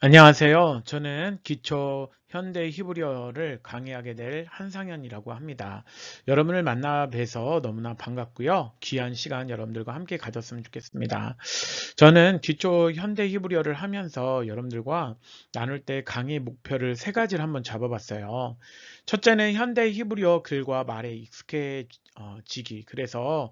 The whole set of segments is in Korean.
안녕하세요. 저는 기초 현대 히브리어를 강의하게 될 한상현이라고 합니다. 여러분을 만나 뵈서 너무나 반갑고요. 귀한 시간 여러분들과 함께 가졌으면 좋겠습니다. 저는 기초 현대 히브리어를 하면서 여러분들과 나눌 때 강의 목표를 세 가지를 한번 잡아봤어요. 첫째는 현대 히브리어 글과 말에 익숙해지기. 그래서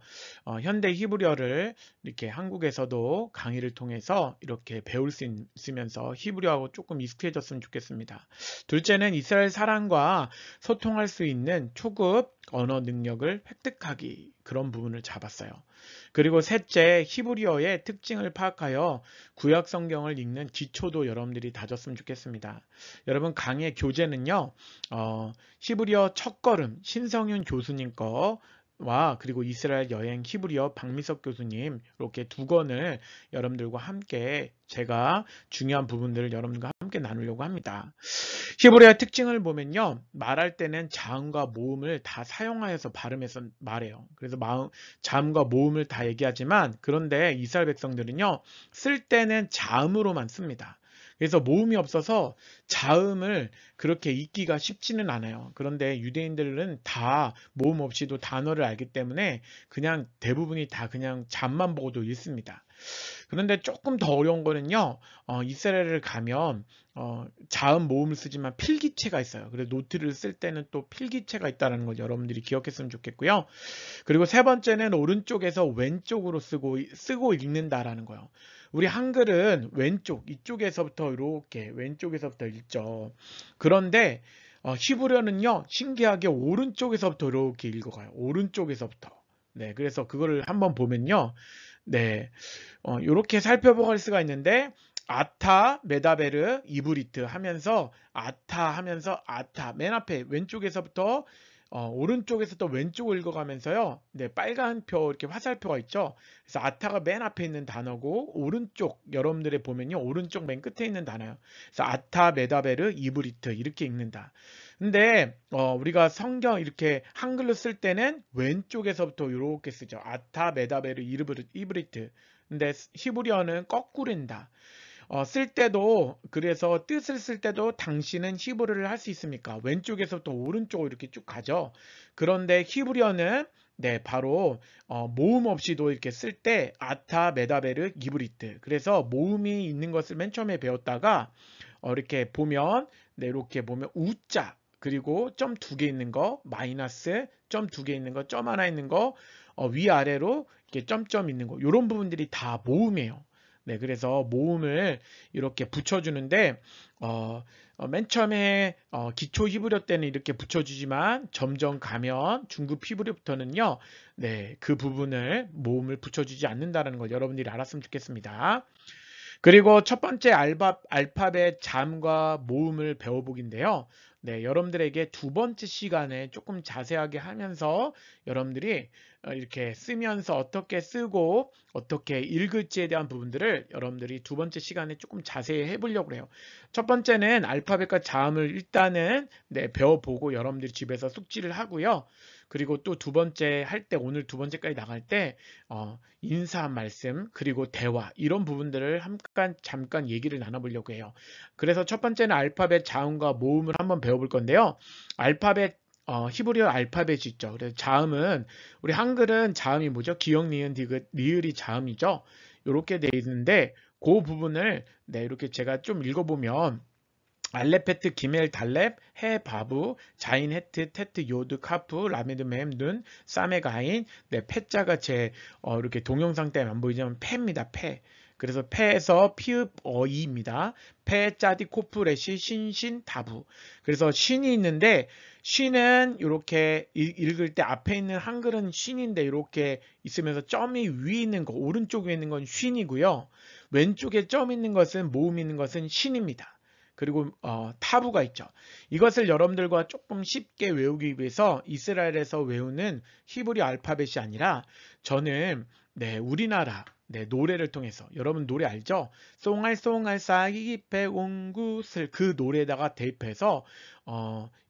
현대 히브리어를 이렇게 한국에서도 강의를 통해서 이렇게 배울 수 있으면서 히브리어하고 조금 익숙해졌으면 좋겠습니다. 둘째는 이스라엘 사람과 소통할 수 있는 초급 언어 능력을 획득하기. 그런 부분을 잡았어요. 그리고 셋째, 히브리어의 특징을 파악하여 구약 성경을 읽는 기초도 여러분들이 다졌으면 좋겠습니다. 여러분 강의 교재는요, 히브리어 첫걸음 신성윤 교수님 거와 그리고 이스라엘 여행 히브리어 박미석 교수님 이렇게 두 권을 여러분들과 함께 제가 중요한 부분들을 여러분과 함께 나누려고 합니다. 히브리어의 특징을 보면요. 말할 때는 자음과 모음을 다 사용하여서 발음해서 말해요. 그래서 자음과 모음을 다 얘기하지만 그런데 이스라엘 백성들은요. 쓸 때는 자음으로만 씁니다. 그래서 모음이 없어서 자음을 그렇게 읽기가 쉽지는 않아요. 그런데 유대인들은 다 모음 없이도 단어를 알기 때문에 그냥 대부분이 다 그냥 잠만 보고도 읽습니다. 그런데 조금 더 어려운 거는요, 이스라엘을 가면, 자음 모음을 쓰지만 필기체가 있어요. 그래서 노트를 쓸 때는 또 필기체가 있다는 걸 여러분들이 기억했으면 좋겠고요. 그리고 세 번째는 오른쪽에서 왼쪽으로 쓰고 읽는다라는 거예요. 우리 한글은 왼쪽, 이쪽에서부터 이렇게 왼쪽에서부터 읽죠. 그런데 히브리어는요, 신기하게 오른쪽에서부터 이렇게 읽어가요. 오른쪽에서부터. 네, 그래서 그거를 한번 보면요. 네, 이렇게 살펴볼 수가 있는데 아타, 메다베르, 이브리트 하면서 아타 하면서 아타 맨 앞에 왼쪽에서부터 오른쪽에서 또 왼쪽을 읽어가면서요. 네, 빨간 표 이렇게 화살표가 있죠. 그래서 아타가 맨 앞에 있는 단어고 오른쪽 여러분들의 보면요. 오른쪽 맨 끝에 있는 단어예요. 그래서 아타, 메다베르, 이브리트 이렇게 읽는다. 근데 우리가 성경 이렇게 한글로 쓸 때는 왼쪽에서부터 이렇게 쓰죠. 아타, 메다베르, 이브리트. 근데 히브리어는 거꾸로인다. 쓸 때도 그래서 뜻을 쓸 때도 당신은 히브리어를 할 수 있습니까? 왼쪽에서부터 오른쪽으로 이렇게 쭉 가죠. 그런데 히브리어는 네, 바로 모음 없이도 이렇게 쓸 때 아타, 메다베르, 이브리트. 그래서 모음이 있는 것을 맨 처음에 배웠다가 이렇게 보면 네, 이렇게 보면 우자 그리고 점 두 개 있는 거 마이너스 점 두 개 있는 거 점 하나 있는 거 위아래로 이렇게 점점 있는 거 이런 부분들이 다 모음이에요. 네, 그래서 모음을 이렇게 붙여주는데 맨 처음에 기초 히브리어 때는 이렇게 붙여주지만 점점 가면 중급 히브리어부터는요, 네, 그 부분을 모음을 붙여주지 않는다는 걸 여러분들이 알았으면 좋겠습니다. 그리고 첫 번째 알파벳 잠과 모음을 배워보기인데요. 네, 여러분들에게 두 번째 시간에 조금 자세하게 하면서 여러분들이 이렇게 쓰면서 어떻게 쓰고 어떻게 읽을지에 대한 부분들을 여러분들이 두 번째 시간에 조금 자세히 해보려고 해요. 첫 번째는 알파벳과 자음을 일단은 네, 배워보고 여러분들이 집에서 숙지를 하고요. 그리고 또 두 번째 할 때 오늘 두 번째까지 나갈 때 인사 말씀 그리고 대화 이런 부분들을 잠깐 얘기를 나눠보려고 해요. 그래서 첫 번째는 알파벳 자음과 모음을 한번 배워볼 건데요. 알파벳 히브리어 알파벳이 있죠. 그래서 자음은 우리 한글은 자음이 뭐죠? 기역, 니은, 디귿, 리을이 자음이죠. 이렇게 돼 있는데 그 부분을 네, 이렇게 제가 좀 읽어보면 알레페트, 기멜, 달렙, 해, 바부, 자인, 헤트, 테트, 요드, 카프, 라메드, 맴, 눈, 사메, 가인, 네, 패자가 이렇게 동영상 때문에 안 보이지만 패입니다, 패. 그래서 패에서 피읍, 어이입니다. 패, 짜디, 코프, 레시, 신, 다부. 그래서 신이 있는데, 신은 이렇게 읽을 때 앞에 있는 한글은 신인데 이렇게 있으면서 점이 위에 있는 거, 오른쪽에 있는 건 쉰이고요. 왼쪽에 점 있는 것은 모음 있는 것은 신입니다. 그리고 타부가 있죠. 이것을 여러분들과 조금 쉽게 외우기 위해서 이스라엘에서 외우는 히브리 알파벳이 아니라 저는 네, 우리나라 네, 노래를 통해서 여러분 노래 알죠? 송알송알 싸이잎에 옹구슬 그 노래에다가 대입해서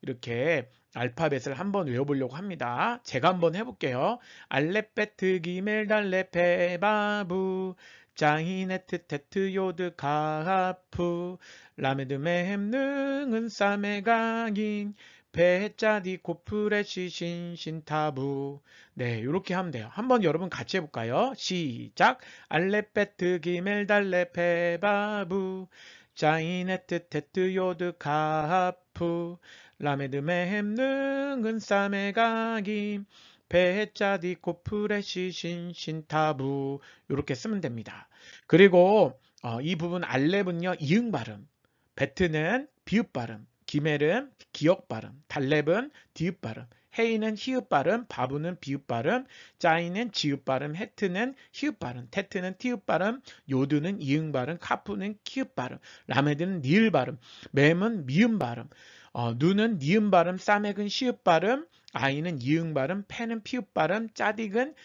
이렇게 알파벳을 한번 외워보려고 합니다. 제가 한번 해볼게요. 알레페트 기멜 달레 페바부 짜이네트 테트 요드 가프 라메드 메헴 능은 싸메 강인 배짜디 코프레시 신신타부. 네, 이렇게 하면 돼요. 한번 여러분 같이 해볼까요? 시작. 알레페트 기멜달레 페바부 짜이네트 테트 요드 가프 라메드 메헴 능은 싸메 강인 배짜디 코프레시 신신타부. 이렇게 쓰면 됩니다. 그리고 이 부분 알렙은요 이응 발음, 베트는 비읍 발음, 기멜은 기역 발음, 달렙은 디읍 발음, 헤이는 히읗 발음, 바브는 비읍 발음, 짜이는 지읍 발음, 헤트는 히읗 발음, 테트는 티읍 발음, 요드는 이응 발음, 카프는 키읔 발음, 라메드는 니을 발음, 맴은 미음 발음, 누는 니음 발음, 싸맥은 시읍 발음, 아이는 이응 발음, 페는 피읍 발음, 짜딕은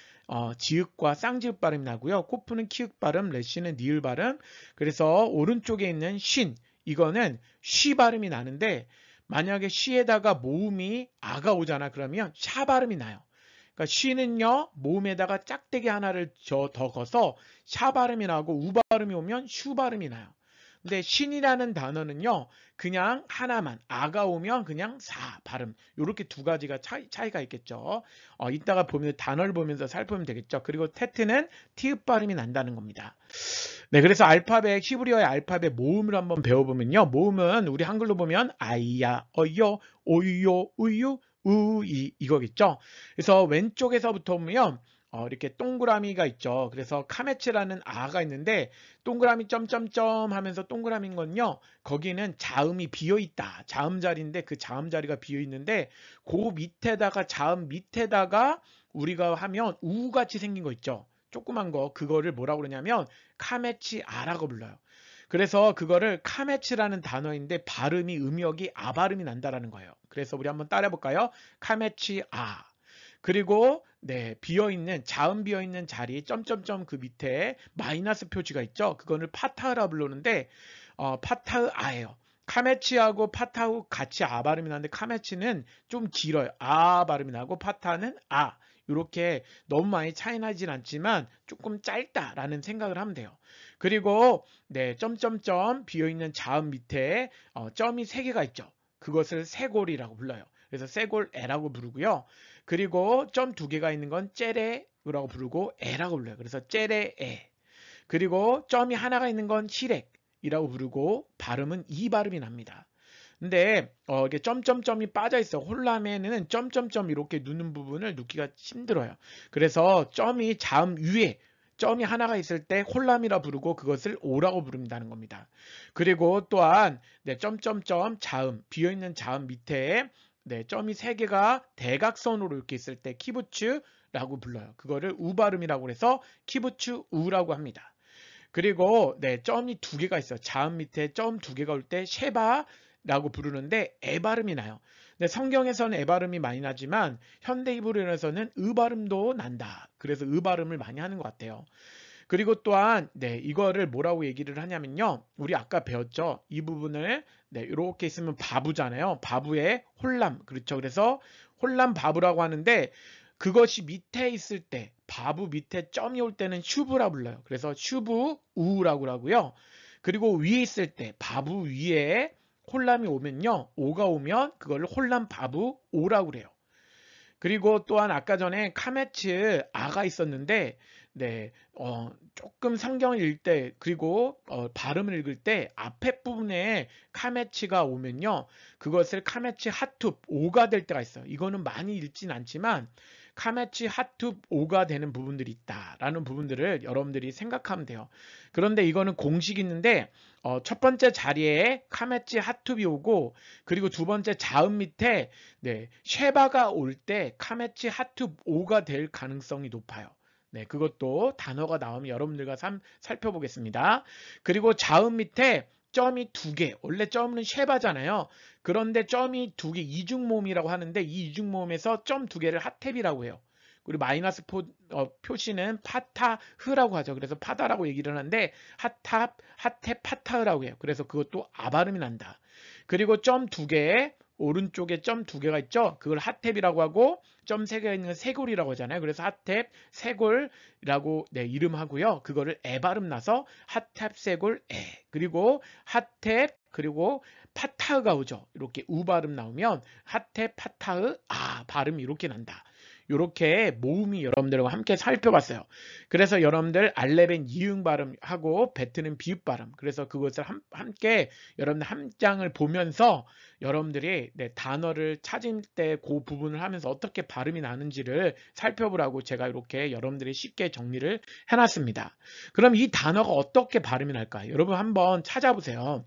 지읒과 쌍지읒 발음이 나고요. 코프는 키읔 발음, 레시는 니을 발음. 그래서 오른쪽에 있는 신 이거는 쉬 발음이 나는데 만약에 쉬에다가 모음이 아가 오잖아 그러면 샤 발음이 나요. 그러니까 쉬는요 모음에다가 짝대기 하나를 더 거서 샤 발음이 나고 우 발음이 오면 슈 발음이 나요. 근데 신이라는 단어는요 그냥 하나만 아가 오면 그냥 사 발음 이렇게 두 가지가 차이가 있겠죠. 이따가 보면 단어를 보면서 살펴보면 되겠죠. 그리고 테트는 티읍 발음이 난다는 겁니다. 네, 그래서 알파벳 히브리어의 알파벳 모음을 한번 배워보면요. 모음은 우리 한글로 보면 아이야, 어요, 오유요, 우유, 우이 이거겠죠. 그래서 왼쪽에서부터 보면 이렇게 동그라미가 있죠. 그래서 카메츠라는 아가 있는데 동그라미 점점점 하면서 동그라미인 건요. 거기는 자음이 비어 있다. 자음 자리인데 그 자음 자리가 비어 있는데 그 밑에다가 자음 밑에다가 우리가 하면 우같이 생긴 거 있죠. 조그만 거 그거를 뭐라고 그러냐면 카메치아라고 불러요. 그래서 그거를 카메치라는 단어인데 발음이 음역이 아 발음이 난다라는 거예요. 그래서 우리 한번 따라 볼까요? 카메치아. 그리고 네, 비어있는 자음 비어있는 자리 점점점 그 밑에 마이너스 표지가 있죠. 그거를 파타흐라 부르는데 파타흐아예요. 카메치하고 파타흐 같이 아 발음이 나는데 카메치는 좀 길어요. 아 발음이 나고 파타는 아. 이렇게 너무 많이 차이 나진 않지만 조금 짧다라는 생각을 하면 돼요. 그리고 네, 점점점 비어있는 자음 밑에 점이 3개가 있죠. 그것을 세골이라고 불러요. 그래서 세골에라고 부르고요. 그리고 점 2개가 있는 건 째레라고 부르고 에라고 불러요. 그래서 째레에. 그리고 점이 하나가 있는 건 시렉이라고 부르고 발음은 이 발음이 납니다. 근데 이게 점점점이 빠져 있어. 홀라멘은 점점점 이렇게 누는 부분을 넣기가 힘들어요. 그래서 점이 자음 위에 점이 하나가 있을 때 홀람이라 부르고 그것을 오라고 부른다는 겁니다. 그리고 또한 네, 점점점 자음 비어있는 자음 밑에 네, 점이 3개가 대각선으로 이렇게 있을 때 키부츠라고 불러요. 그거를 우 발음이라고 해서 키부츠 우라고 합니다. 그리고 네, 점이 2개가 있어요. 자음 밑에 점 2개가 올 때 쉐바라고 부르는데 에 발음이 나요. 근데 성경에서는 에 발음이 많이 나지만 현대 히브리어에서는 으 발음도 난다. 그래서 으 발음을 많이 하는 것 같아요. 그리고 또한 네, 이거를 뭐라고 얘기를 하냐면요. 우리 아까 배웠죠. 이 부분을 네, 이렇게 있으면 바부잖아요. 바부의 홀람. 그렇죠. 그래서 홀람 바부라고 하는데 그것이 밑에 있을 때 바부 밑에 점이 올 때는 슈브라 불러요. 그래서 슈브 우라고 하고요. 그리고 위에 있을 때 바부 위에 홀람이 오면요. 오가 오면 그걸 홀람 바부 오라고 그래요. 그리고 또한 아까 전에 카메츠 아가 있었는데 네, 조금 성경을 읽을 때 그리고 발음을 읽을 때 앞에 부분에 카메츠가 오면요. 그것을 카메츠 하투 오가 될 때가 있어요. 이거는 많이 읽진 않지만 카메츠 하투 오가 되는 부분들이 있다라는 부분들을 여러분들이 생각하면 돼요. 그런데 이거는 공식이 있는데 첫 번째 자리에 카메츠 하투비 오고 그리고 두 번째 자음 밑에 네, 쉐바가 올 때 카메치 하투 오가 될 가능성이 높아요. 네, 그것도 단어가 나오면 여러분들과 살펴보겠습니다. 그리고 자음 밑에 점이 2개, 원래 점은 쉐바잖아요. 그런데 점이 2개, 이중모음이라고 하는데 이 이중모음에서 점 2개를 핫탭이라고 해요. 그리고 마이너스 표시는 파타흐라고 하죠. 그래서 파다라고 얘기를 하는데 핫탭, 파타흐라고 해요. 그래서 그것도 아 발음이 난다. 그리고 점 2개에 오른쪽에 점 두 개가 있죠. 그걸 핫탭이라고 하고 점 세 개가 있는 건 세골이라고 하잖아요. 그래서 핫탭 세골이라고 네, 이름하고요. 그거를 에 발음 나서 핫탭 세골 에. 그리고 핫탭 그리고 파타흐가 오죠. 이렇게 우 발음 나오면 핫탭 파타흐 아 발음이 이렇게 난다. 이렇게 모음이 여러분들과 함께 살펴봤어요. 그래서 여러분들 알레벤 이응 발음하고 베트는 비읍 발음. 그래서 그것을 함께 여러분들 한 장을 보면서 여러분들이 네, 단어를 찾을 때 그 부분을 하면서 어떻게 발음이 나는지를 살펴보라고 제가 이렇게 여러분들이 쉽게 정리를 해놨습니다. 그럼 이 단어가 어떻게 발음이 날까? 여러분 한번 찾아보세요.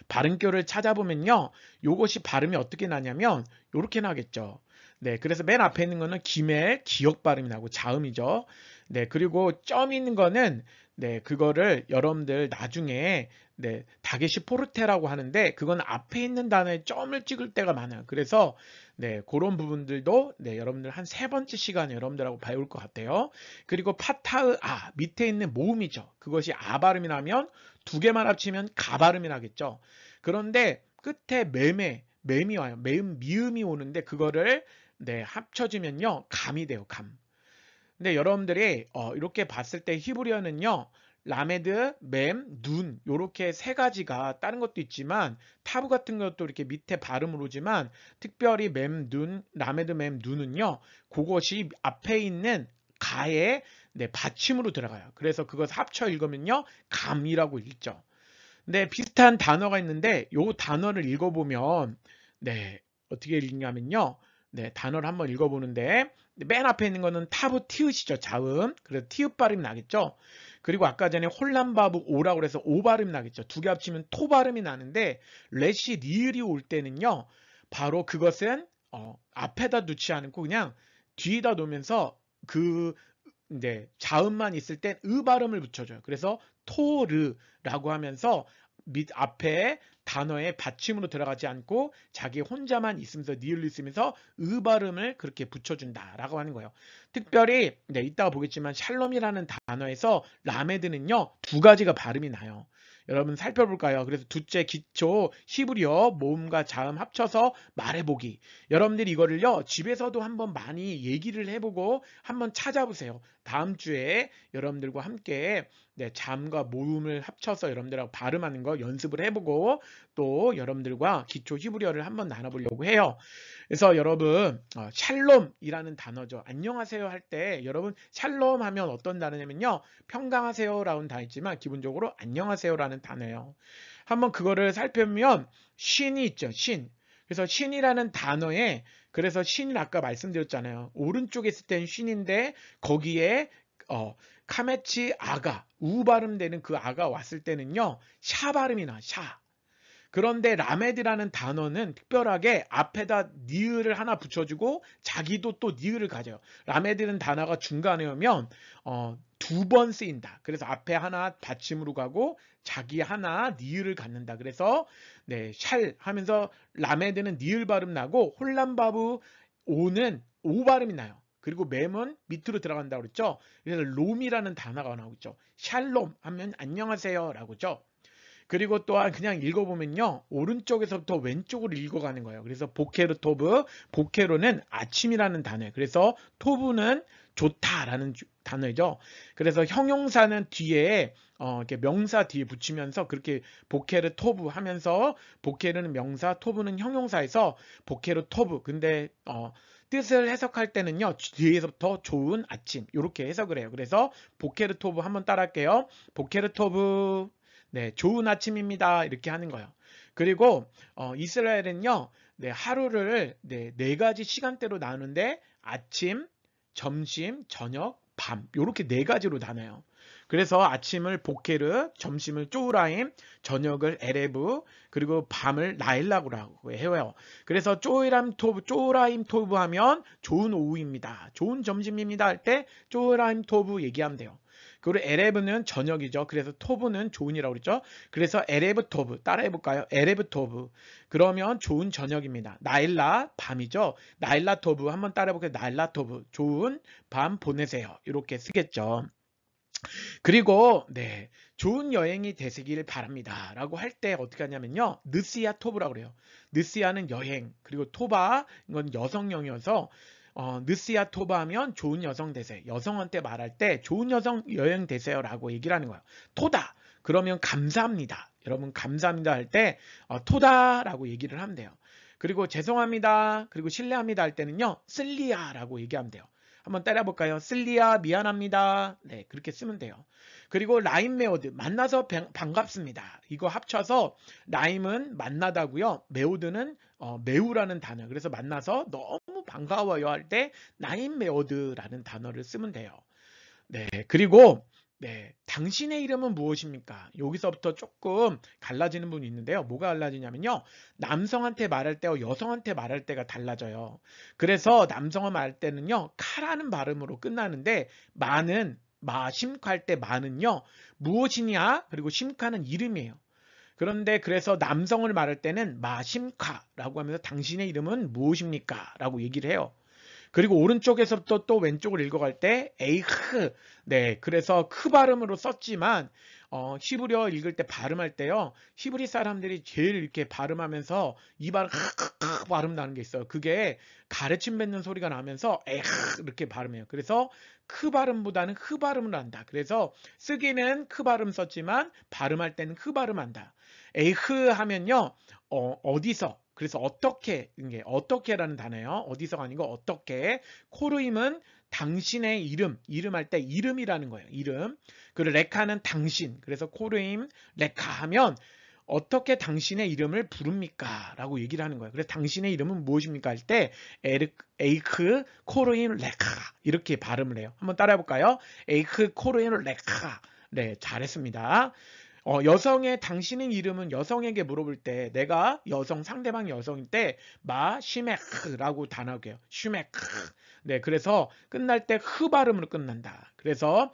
발음표를 찾아보면요. 요것이 발음이 어떻게 나냐면 요렇게 나겠죠. 네, 그래서 맨 앞에 있는 거는 김의 기역 발음이 나고 자음이죠. 네, 그리고 점 있는 거는 네, 그거를 여러분들 나중에 네, 다게시 포르테라고 하는데 그건 앞에 있는 단어에 점을 찍을 때가 많아요. 그래서 네, 그런 부분들도 네, 여러분들 한 세 번째 시간에 여러분들하고 배울 것 같아요. 그리고 파타흐 아 밑에 있는 모음이죠. 그것이 아 발음이 나면 두 개만 합치면 가 발음이 나겠죠. 그런데 끝에 맴이 와요. 미음이 오는데 그거를 네, 합쳐지면요. 감이 돼요. 감. 근데 여러분들이 이렇게 봤을 때 히브리어는요. 라메드, 맴, 눈 요렇게 세 가지가 다른 것도 있지만 타브 같은 것도 이렇게 밑에 발음으로 오지만 특별히 맴, 눈, 라메드, 맴, 눈은요. 그것이 앞에 있는 가의 네, 받침으로 들어가요. 그래서 그것 합쳐 읽으면요. 감이라고 읽죠. 네, 비슷한 단어가 있는데 요 단어를 읽어보면 네, 어떻게 읽냐면요. 네, 단어를 한번 읽어보는데 맨 앞에 있는 거는 타브 티읕이죠. 자음. 그래서 티읕 발음이 나겠죠. 그리고 아까 전에 홀란바브 오라고 그래서 오 발음이 나겠죠. 두 개 합치면 토 발음이 나는데 레시 리을이 올 때는요. 바로 그것은 앞에다 놓지 않고 그냥 뒤에다 놓으면서 그 네, 자음만 있을 땐 으 발음을 붙여줘요. 그래서 토르라고 하면서 밑 앞에 단어의 받침으로 들어가지 않고 자기 혼자만 있으면서 니을로 있으면서 으 발음을 그렇게 붙여준다라고 하는 거예요. 특별히 네, 이따가 보겠지만 샬롬이라는 단어에서 라메드는요 두 가지가 발음이 나요. 여러분 살펴볼까요? 그래서 둘째 기초 히브리어 모음과 자음 합쳐서 말해보기. 여러분들이 이거를요 집에서도 한번 많이 얘기를 해보고 한번 찾아보세요. 다음 주에 여러분들과 함께 네, 자음과 모음을 합쳐서 여러분들하고 발음하는 거 연습을 해보고 또 여러분들과 기초 히브리어를 한번 나눠보려고 해요. 그래서 여러분 샬롬이라는 단어죠. 안녕하세요 할 때 여러분 샬롬 하면 어떤 단어냐면요. 평강하세요라는 단어 있지만 기본적으로 안녕하세요라는 단어예요. 한번 그거를 살펴보면 신이 있죠. 신. 그래서 신이라는 단어에 그래서 신을 아까 말씀드렸잖아요. 오른쪽에 있을 땐 신인데 거기에 카메치 아가 우 발음되는 그 아가 왔을 때는요. 샤 발음이 나. 샤. 그런데 라메드라는 단어는 특별하게 앞에다 니을을 하나 붙여주고 자기도 또 니을을 가져요. 라메드는 단어가 중간에 오면 두 번 쓰인다. 그래서 앞에 하나 받침으로 가고 자기 하나 니을을 갖는다. 그래서 네, 샬 하면서 라메드는 니을 발음 나고 홀란바브 오는 오 발음이 나요. 그리고 맴은 밑으로 들어간다고 그랬죠. 그래서 롬이라는 단어가 나오고 있죠. 샬롬 하면 안녕하세요라고죠. 그리고 또한 그냥 읽어보면요. 오른쪽에서부터 왼쪽으로 읽어가는 거예요. 그래서 보케르 토브, 보케로는 아침이라는 단어예요. 그래서 토브는 좋다라는 단어죠. 그래서 형용사는 뒤에 이렇게 명사 뒤에 붙이면서 그렇게 보케르 토브 하면서 보케르는 명사, 토브는 형용사에서 보케르 토브. 근데 뜻을 해석할 때는요. 뒤에서부터 좋은 아침 이렇게 해석을 해요. 그래서 보케르 토브 한번 따라할게요. 보케르 토브 네, 좋은 아침입니다. 이렇게 하는 거예요. 그리고 이스라엘은요, 네, 하루를 네 가지 시간대로 나누는데 아침, 점심, 저녁, 밤 이렇게 네 가지로 나눠요. 그래서 아침을 보케르, 점심을 쪼우라임, 저녁을 에레브, 그리고 밤을 나일라고라고 해요. 그래서 쪼우라임 토브 하면 좋은 오후입니다. 좋은 점심입니다 할 때 쪼우라임 토브 얘기하면 돼요. 그리고 에레브는 저녁이죠. 그래서 토브는 좋은이라고 그랬죠. 그래서 에레브 토브 따라해볼까요? 에레브 토브 그러면 좋은 저녁입니다. 나일라 밤이죠. 나일라 토브 한번 따라해볼게요. 나일라 토브 좋은 밤 보내세요. 이렇게 쓰겠죠. 그리고 네, 좋은 여행이 되시길 바랍니다. 라고 할 때 어떻게 하냐면요. 느시아 토브라고 그래요. 느시아는 여행, 그리고 토바, 이건 여성형이어서 느시아 토바 하면 좋은 여성 되세요. 여성한테 말할 때 좋은 여성 여행 되세요 라고 얘기를 하는 거예요. 토다. 그러면 감사합니다. 여러분 감사합니다 할 때 토다라고 얘기를 하면 돼요. 그리고 죄송합니다. 그리고 실례합니다 할 때는요. 쓸리아라고 얘기하면 돼요. 한번 따라볼까요? 쓸리아 미안합니다. 네, 그렇게 쓰면 돼요. 그리고 라임 메오드 만나서 반갑습니다. 이거 합쳐서 라임은 만나다고요. 메오드는 매우라는 단어. 그래서 만나서 너무 반가워요 할 때 라임 메오드라는 단어를 쓰면 돼요. 네, 그리고 네, 당신의 이름은 무엇입니까? 여기서부터 조금 갈라지는 부분이 있는데요. 뭐가 갈라지냐면요. 남성한테 말할 때와 여성한테 말할 때가 달라져요. 그래서 남성을 말할 때는요. 카라는 발음으로 끝나는데 마는 심카할 때 마는요. 무엇이냐? 그리고 심카는 이름이에요. 그런데 그래서 남성을 말할 때는 마심카라고 하면서 당신의 이름은 무엇입니까? 라고 얘기를 해요. 그리고 오른쪽에서부터 또 왼쪽을 읽어갈 때 에이흐. 네, 그래서 크 발음으로 썼지만 히브리어 읽을 때 발음할 때요. 히브리 사람들이 제일 이렇게 발음하면서 입안 흐흐흐 발음 나는 게 있어요. 그게 가래침 뱉는 소리가 나면서 에이흐 이렇게 발음해요. 그래서 크 발음보다는 흐 발음을 한다. 그래서 쓰기는 크 발음 썼지만 발음할 때는 흐 발음한다. 에이흐 하면요. 어디서 그래서 어떻게 이게 어떻게라는 단어예요. 어디서가 아니고 어떻게. 코르임은 당신의 이름 할 때 이름이라는 거예요. 이름. 그리고 레카는 당신. 그래서 코르임 레카 하면 어떻게 당신의 이름을 부릅니까? 라고 얘기를 하는 거예요. 그래서 당신의 이름은 무엇입니까? 할 때 에이크 코르임 레카 이렇게 발음을 해요. 한번 따라해 볼까요? 에이크 코르임 레카. 네, 잘했습니다. 여성의 당신의 이름은 여성에게 물어볼 때 내가 상대방 여성일 때 시메크라고 단어게요. 슈메크. 네, 그래서 끝날 때 흐 발음으로 끝난다. 그래서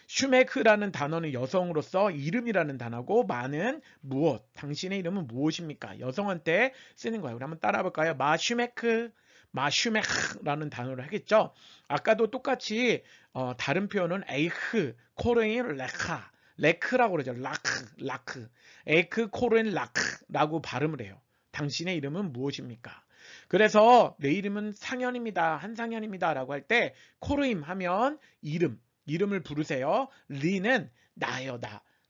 슈메크라는 단어는 여성으로서 이름이라는 단어고 마는 무엇. 당신의 이름은 무엇입니까? 여성한테 쓰는 거예요. 우리 한번 따라 볼까요? 마슈메크라는 단어를 하겠죠. 아까도 똑같이 다른 표현은 에이흐, 코르인 레카 레크라고 그러죠. 라크. 에크 코르인 라크라고 발음을 해요. 당신의 이름은 무엇입니까? 그래서 내 이름은 상현입니다. 한상현입니다. 라고 할 때 코르임 하면 이름을 부르세요. 리는 나예요.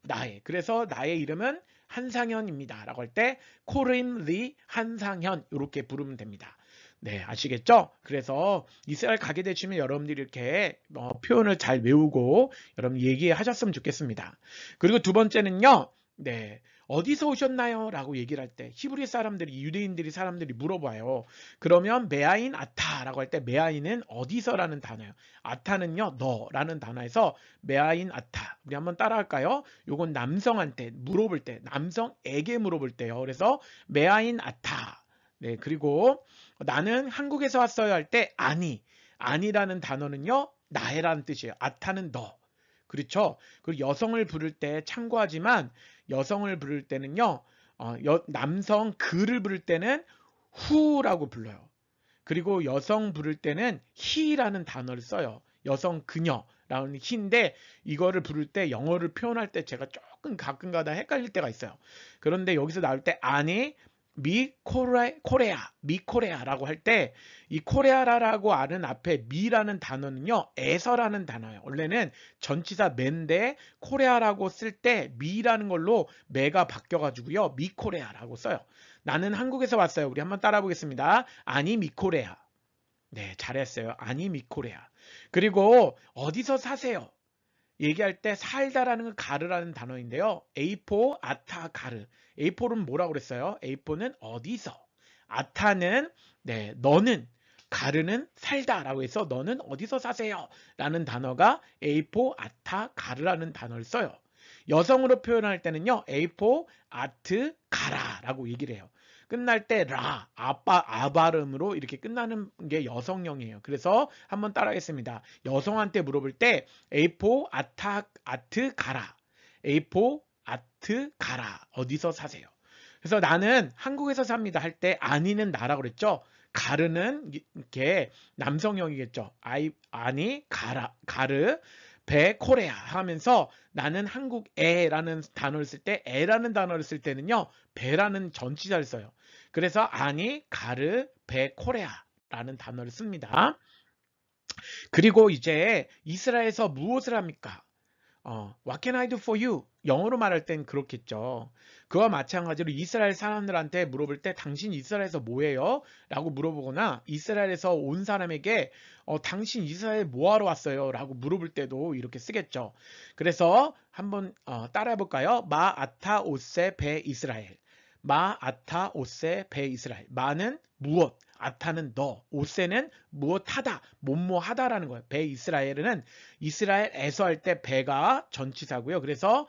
나의. 그래서 나의 이름은 한상현입니다. 라고 할 때 코르임 리 한상현 이렇게 부르면 됩니다. 네, 아시겠죠? 그래서 이스라엘 가게 되시면 여러분들이 이렇게 표현을 잘 외우고 여러분 얘기하셨으면 좋겠습니다. 그리고 두 번째는요. 네, 어디서 오셨나요? 라고 얘기를 할 때 히브리 사람들이 사람들이 물어봐요. 그러면 메아인 아타라고 할 때 메아인은 어디서라는 단어예요. 아타는요. 너라는 단어에서 메아인 아타. 우리 한번 따라할까요? 요건 남성한테 물어볼 때 남성에게 물어볼 때요. 그래서 메아인 아타. 네, 그리고 나는 한국에서 왔어요 할 때 아니라는 단어는요. 나의라는 뜻이에요. 아타는 너. 그렇죠? 그리고 여성을 부를 때 참고하지만 여성을 부를 때는요. 남성 그를 부를 때는 후라고 불러요. 그리고 여성 부를 때는 he라는 단어를 써요. 여성 그녀라는 he인데 이거를 부를 때 영어를 표현할 때 제가 조금 가끔가다 헷갈릴 때가 있어요. 그런데 여기서 나올 때 아니 미코레아라고 할 때 이 코레아라고 아는 앞에 미라는 단어는요. 에서라는 단어예요. 원래는 전치사 매인데 코레아라고 쓸 때 미라는 걸로 매가 바뀌어가지고요. 미코레아라고 써요. 나는 한국에서 왔어요. 우리 한번 따라 보겠습니다. 아니 미코레아. 네, 잘했어요. 아니 미코레아. 그리고 어디서 사세요? 얘기할 때 살다라는 건 가르라는 단어인데요. A4 아타 가르. A4는 뭐라고 그랬어요? A4는 어디서. 아타는 네, 너는 가르는 살다라고 해서 너는 어디서 사세요? 라는 단어가 A4 아타 가르라는 단어를 써요. 여성으로 표현할 때는요. A4 아트 가라라고 얘기를 해요. 끝날 때 아 발음으로 이렇게 끝나는 게 여성형이에요. 그래서 한번 따라하겠습니다. 여성한테 물어볼 때 A4 아트 가라. A4 아트 가라. 어디서 사세요? 그래서 나는 한국에서 삽니다 할 때 아니는 나라고 그랬죠. 가르는 이렇게 남성형이겠죠. 아니 가르 배 코레아 하면서 나는 한국에라는 단어를 쓸 때 에라는 단어를 쓸 때는요. 배라는 전치사를 써요. 그래서 아니 가르 배 코레아라는 단어를 씁니다. 그리고 이제 이스라엘에서 무엇을 합니까? What can I do for you? 영어로 말할 땐 그렇겠죠. 그와 마찬가지로 이스라엘 사람들한테 물어볼 때 당신 이스라엘에서 뭐해요? 라고 물어보거나 이스라엘에서 온 사람에게 당신 이스라엘 뭐하러 왔어요? 라고 물어볼 때도 이렇게 쓰겠죠. 그래서 한번 따라해 볼까요? 마 아타 오세 배 이스라엘. 마 아타 오세 배 이스라엘. 마는 무엇? 아타는 너, 오세는 무엇하다, 뭐뭐하다라는 거예요. 배 이스라엘은 이스라엘에서 할 때 배가 전치사고요. 그래서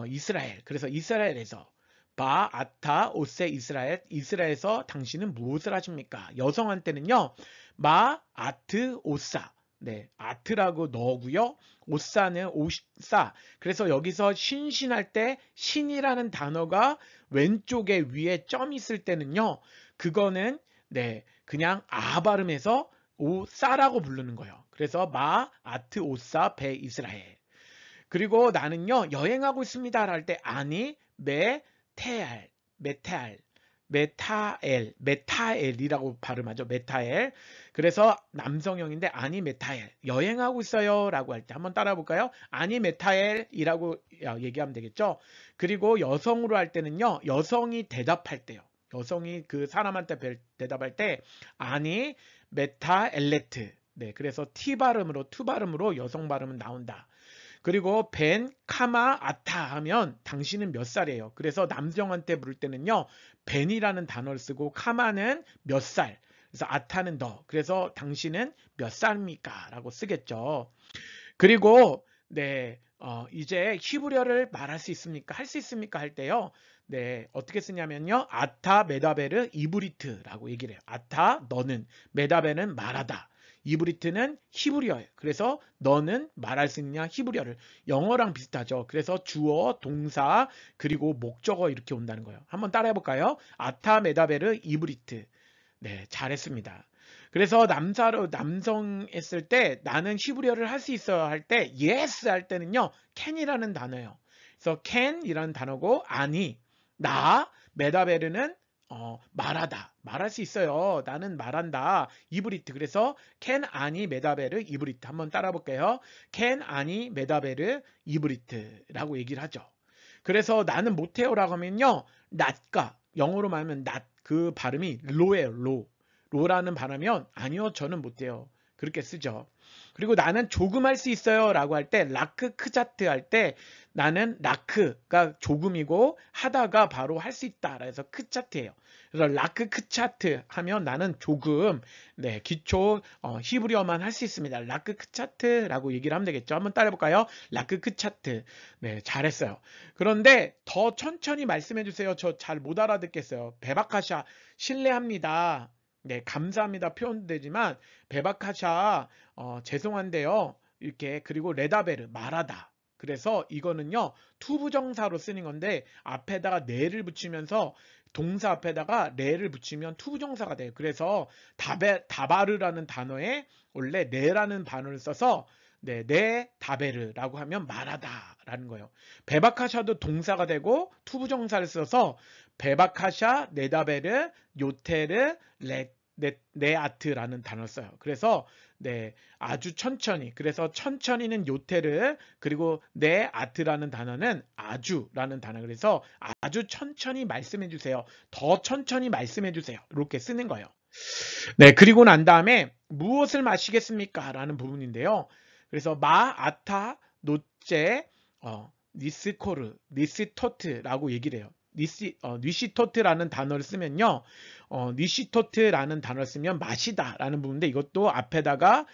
이스라엘, 그래서 이스라엘에서 바 아타 오세 이스라엘, 이스라엘에서 당신은 무엇을 하십니까? 여성한테는요, 마 아트 오사, 네, 아트라고 너고요. 오사는 오사. 그래서 여기서 신신할 때 신이라는 단어가 왼쪽에 위에 점 있을 때는요, 그거는 네, 그냥 아 발음해서 오사라고 부르는 거예요. 그래서 마 아트 오사 배 이스라엘. 그리고 나는요 여행하고 있습니다 할 때 아니 메테알 메테알 메타엘이라고 발음하죠. 메타엘. 그래서 남성형인데 아니 메타엘 여행하고 있어요 라고 할 때 한번 따라 볼까요? 아니 메타엘이라고 얘기하면 되겠죠. 그리고 여성으로 할 때는요 여성이 대답할 때요. 여성이 그 사람한테 대답할 때 아니 메타엘레트. 네, 그래서 T 발음으로 투 발음으로 여성 발음은 나온다. 그리고 벤 카마 아타 하면 당신은 몇 살이에요. 그래서 남성한테 부를 때는요 벤이라는 단어를 쓰고 카마는 몇 살. 그래서 아타는 너. 그래서 당신은 몇 살입니까? 라고 쓰겠죠. 그리고 네 이제 히브리어를 말할 수 있습니까? 할 수 있습니까? 할 때요. 네, 어떻게 쓰냐면요. 아타 메다베르 이브리트라고 얘기를 해요. 아타 너는, 메다베는 말하다. 이브리트는 히브리어예요. 그래서 너는 말할 수 있냐 히브리어를. 영어랑 비슷하죠. 그래서 주어, 동사, 그리고 목적어 이렇게 온다는 거예요. 한번 따라해 볼까요? 아타 메다베르 이브리트. 네, 잘했습니다. 그래서 남성 했을 때 나는 히브리어를 할 수 있어요 할 때 yes 할 때는요 can이라는 단어예요. 그래서 can이라는 단어고 아니 나 메다베르는 말하다 말할 수 있어요. 나는 말한다 이브리트. 그래서 can 아니 메다베르 이브리트. 한번 따라 볼게요. can 아니 메다베르 이브리트라고 얘기를 하죠. 그래서 나는 못해요라고 하면요 not가 영어로 말하면 not 그 발음이 로예요. 로라는 발음이면 아니요 저는 못해요 그렇게 쓰죠. 그리고 나는 조금 할 수 있어요 라고 할 때 라크 크자트 할 때 나는 라크가 조금이고 하다가 바로 할 수 있다 그래서 크차트예요. 그래서 라크 크차트 하면 나는 조금 네 기초 히브리어만 할 수 있습니다. 라크 크차트라고 얘기를 하면 되겠죠. 한번 따라 해볼까요? 라크 크차트. 네 잘했어요. 그런데 더 천천히 말씀해 주세요. 저 잘 못 알아듣겠어요. 베바카샤 신뢰합니다. 네, 감사합니다. 표현도 되지만 베바카샤 죄송한데요. 이렇게 그리고 레다베르 말하다. 그래서 이거는요. 투부정사로 쓰는 건데 앞에다가 네를 붙이면서 동사 앞에다가 레를 붙이면 투부정사가 돼요. 그래서 다바르라는 단어에 원래 네라는 단어를 써서 네 다베르라고 하면 말하다라는 거예요. 베바카샤도 동사가 되고 투부정사를 써서 베바카샤, 네다베르, 요테르, 네아트라는 단어를 써요. 그래서 네 아주 천천히. 그래서 천천히는 요테르 그리고 네아트라는 단어는 아주라는 단어. 그래서 아주 천천히 말씀해 주세요. 더 천천히 말씀해 주세요. 이렇게 쓰는 거예요. 네 그리고 난 다음에 무엇을 마시겠습니까? 라는 부분인데요. 그래서 마 아타 노제 니스코르 니스토트라고 얘기를 해요. 니시토트라는 단어를 쓰면요. 니시토트라는 단어를 쓰면 마시다 라는 부분인데 이것도 앞에다가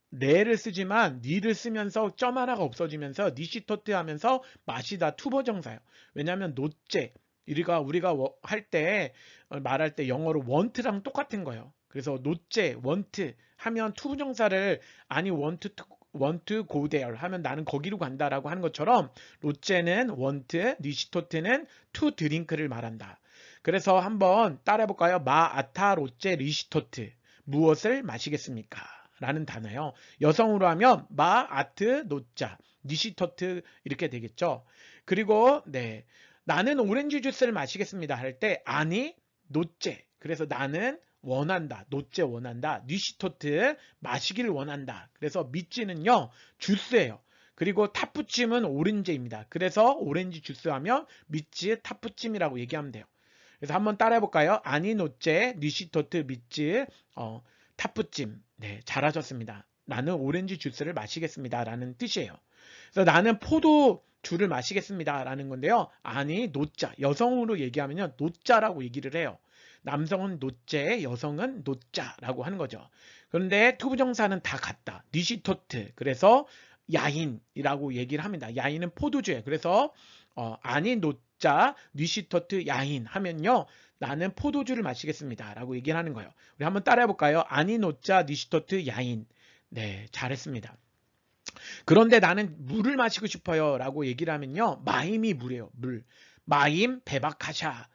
네를 쓰지만 니를 쓰면서 점 하나가 없어지면서 니시토트 하면서 마시다 투보정사예요. 왜냐하면 노제 우리가 할 때 말할 때 영어로 want랑 똑같은 거예요. 그래서 노제 want 하면 투부정사를 아니 want to go there 하면 나는 거기로 간다라고 하는 것처럼 로제는 want, 니시토트는 to drink를 말한다. 그래서 한번 따라해 볼까요? 마 아타 로제 리시토트 무엇을 마시겠습니까? 라는 단어예요. 여성으로 하면 마, 아트, 노자, 니시토트 이렇게 되겠죠. 그리고 네, 나는 오렌지 주스를 마시겠습니다 할 때 아니, 노제. 그래서 나는 원한다, 노제 원한다, 니시토트 마시기를 원한다. 그래서 미찌는요 주스예요. 그리고 타푸찜은 오렌지입니다. 그래서 오렌지 주스 하면 미츠 타푸찜이라고 얘기하면 돼요. 그래서 한번 따라해 볼까요? 아니 노제 니시토트 미츠 타푸찜. 네, 잘하셨습니다. 나는 오렌지 주스를 마시겠습니다 라는 뜻이에요. 그래서 나는 포도주를 마시겠습니다 라는 건데요. 아니 노자, 여성으로 얘기하면요 노자라고 얘기를 해요. 남성은 노제, 여성은 노자라고 하는 거죠. 그런데 투부정사는 다 같다. 니시토트, 그래서 야인이라고 얘기를 합니다. 야인은 포도주예요. 그래서 아니 노자 니시토트 야인 하면요 나는 포도주를 마시겠습니다 라고 얘기를 하는 거예요. 우리 한번 따라해 볼까요? 아니 노자 니시토트 야인. 네, 잘했습니다. 그런데 나는 물을 마시고 싶어요 라고 얘기를 하면요 마임이 물이에요. 물. 마임 베바카샤.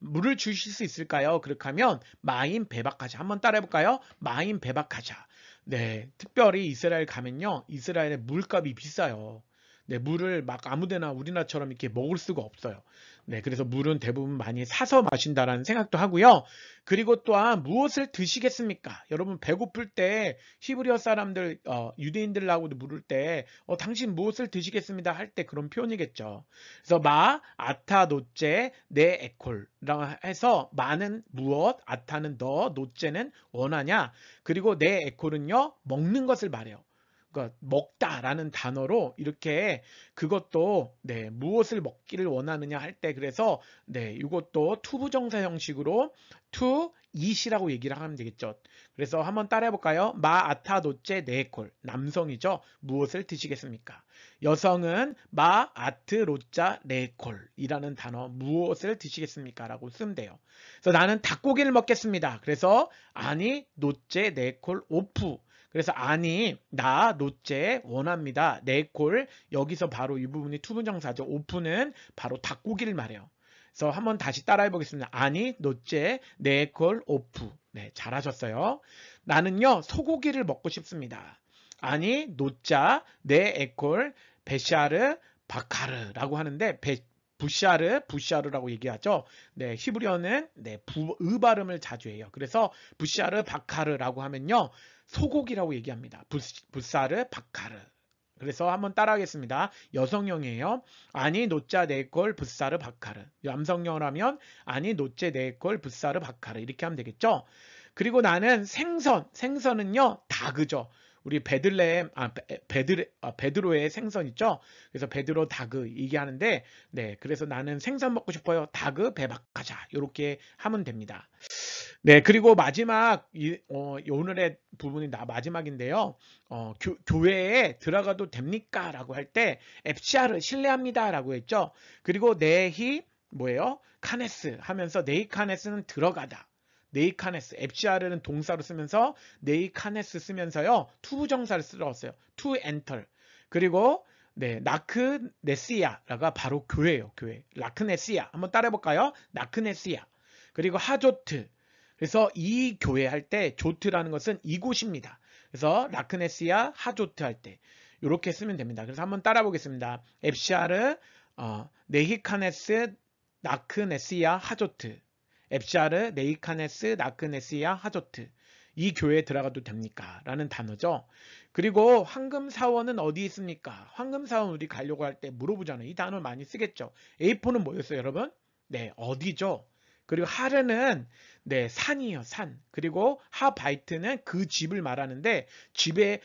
물을 주실 수 있을까요? 그렇게 하면 마임 베바카샤. 한번 따라해 볼까요? 마임 베바카샤. 네, 특별히 이스라엘 가면요 이스라엘의 물값이 비싸요. 네, 물을 막 아무데나 우리나라처럼 이렇게 먹을 수가 없어요. 네, 그래서 물은 대부분 많이 사서 마신다라는 생각도 하고요. 그리고 또한 무엇을 드시겠습니까? 여러분 배고플 때 히브리어 사람들 유대인들하고도 물을 때 당신 무엇을 드시겠습니다 할 때 그런 표현이겠죠. 그래서 마 아타 노제 네 에콜라고 해서 마는 무엇, 아타는 너, 노제는 원하냐, 그리고 네 에콜은요 먹는 것을 말해요. 그러니까 먹다라는 단어로 이렇게 그것도 네, 무엇을 먹기를 원하느냐 할 때 그래서 네, 이것도 투부정사 형식으로 to eat이라고 얘기를 하면 되겠죠. 그래서 한번 따라해 볼까요? 마 아타 노제 네콜. 남성이죠. 무엇을 드시겠습니까? 여성은 마 아트 로자 네콜이라는 단어 무엇을 드시겠습니까? 라고 쓰면 돼요. 그래서 나는 닭고기를 먹겠습니다. 그래서 아니 노제 네콜 오프. 그래서 아니 나 노제 원합니다. 네콜. 여기서 바로 이 부분이 투부정사죠. 오프는 바로 닭고기를 말해요. 그래서 한번 다시 따라해 보겠습니다. 아니 노제 네콜 오프. 네, 잘하셨어요. 나는요 소고기를 먹고 싶습니다. 아니 노자 네 에콜 베샤르 바카르라고 하는데 부샤르라고 얘기하죠. 네, 히브리어는 네, 의 발음을 자주 해요. 그래서 부샤르 바카르라고 하면요 소고기라고 얘기합니다. 부사르 바카르. 그래서 한번 따라하겠습니다. 여성형이에요. 아니 노자 네콜 부사르 바카르. 남성형을 하면 아니 노제 네콜 부사르 바카르 이렇게 하면 되겠죠. 그리고 나는 생선은요 다그죠. 우리 베드로의 생선 있죠. 그래서 베드로 다그 얘기하는데 네, 그래서 나는 생선 먹고 싶어요. 다그 베바카자 이렇게 하면 됩니다. 네, 그리고 마지막 오늘의 부분이 마지막인데요. 교회에 들어가도 됩니까? 라고 할 때 앱시아르 실례합니다 라고 했죠. 그리고 네히 뭐예요? 카네스 하면서 네히 카네스는 들어가다. 네히 카네스 앱시아르는 동사로 쓰면서 네히 카네스 쓰면서요 투부정사를 쓸었어요. to enter. 그리고 네, 나크네시아가 바로 교회예요. 교회. 라크네시아 한번 따라해 볼까요? 나크네시아. 그리고 하조트. 그래서 이 교회 할 때 조트라는 것은 이곳입니다. 그래서 라크네시아 하조트 할 때 이렇게 쓰면 됩니다. 그래서 한번 따라 보겠습니다. 앱샤르 네히카네스 나크네시아 하조트. 앱샤르 네히카네스 나크네시아 하조트. 이 교회에 들어가도 됩니까? 라는 단어죠. 그리고 황금사원은 어디 있습니까? 황금사원 우리 가려고 할 때 물어보잖아요. 이 단어 많이 쓰겠죠. A4는 뭐였어요, 여러분? 네, 어디죠? 그리고 하르는 네, 산이에요, 산. 그리고 하바이트는 그 집을 말하는데 집에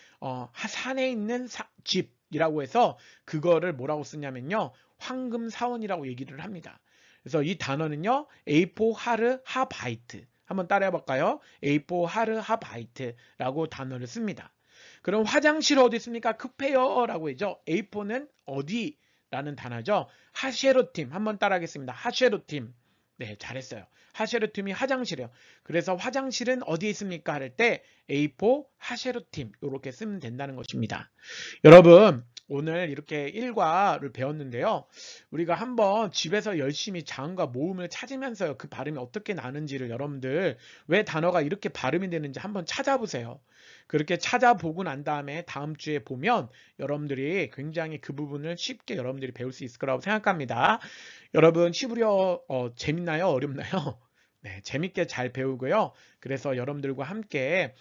산에 있는 집이라고 해서 그거를 뭐라고 쓰냐면요. 황금사원이라고 얘기를 합니다. 그래서 이 단어는요. A4 하르 하바이트. 한번 따라해 볼까요? A4 하르 하바이트라고 단어를 씁니다. 그럼 화장실 어디 있습니까? 급해요 라고 했죠. A4는 어디? 라는 단어죠. 하셰로팀 한번 따라하겠습니다. 하셰로팀. 네, 잘했어요. 하셰르팀이 화장실이에요. 그래서 화장실은 어디에 있습니까? 할 때 A4 하셰르팀 이렇게 쓰면 된다는 것입니다. 여러분 오늘 이렇게 일과를 배웠는데요. 우리가 한번 집에서 열심히 자음과 모음을 찾으면서요. 그 발음이 어떻게 나는지를 여러분들 왜 단어가 이렇게 발음이 되는지 한번 찾아보세요. 그렇게 찾아보고 난 다음에 다음 주에 보면 여러분들이 굉장히 그 부분을 쉽게 여러분들이 배울 수 있을 거라고 생각합니다. 여러분 히브리어 재밌나요? 어렵나요? 네, 재밌게 잘 배우고요. 그래서 여러분들과 함께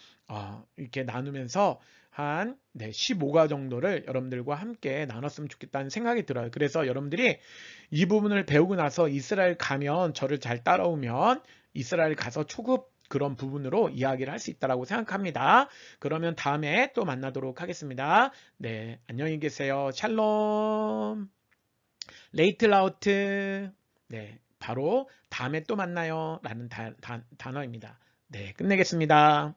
이렇게 나누면서 한 15가 정도를 여러분들과 함께 나눴으면 좋겠다는 생각이 들어요. 그래서 여러분들이 이 부분을 배우고 나서 이스라엘 가면 저를 잘 따라오면 이스라엘 가서 초급 그런 부분으로 이야기를 할 수 있다고 생각합니다. 그러면 다음에 또 만나도록 하겠습니다. 네, 안녕히 계세요. 샬롬. 레이틀라우트. 네, 바로 다음에 또 만나요. 라는 단어입니다. 네, 끝내겠습니다.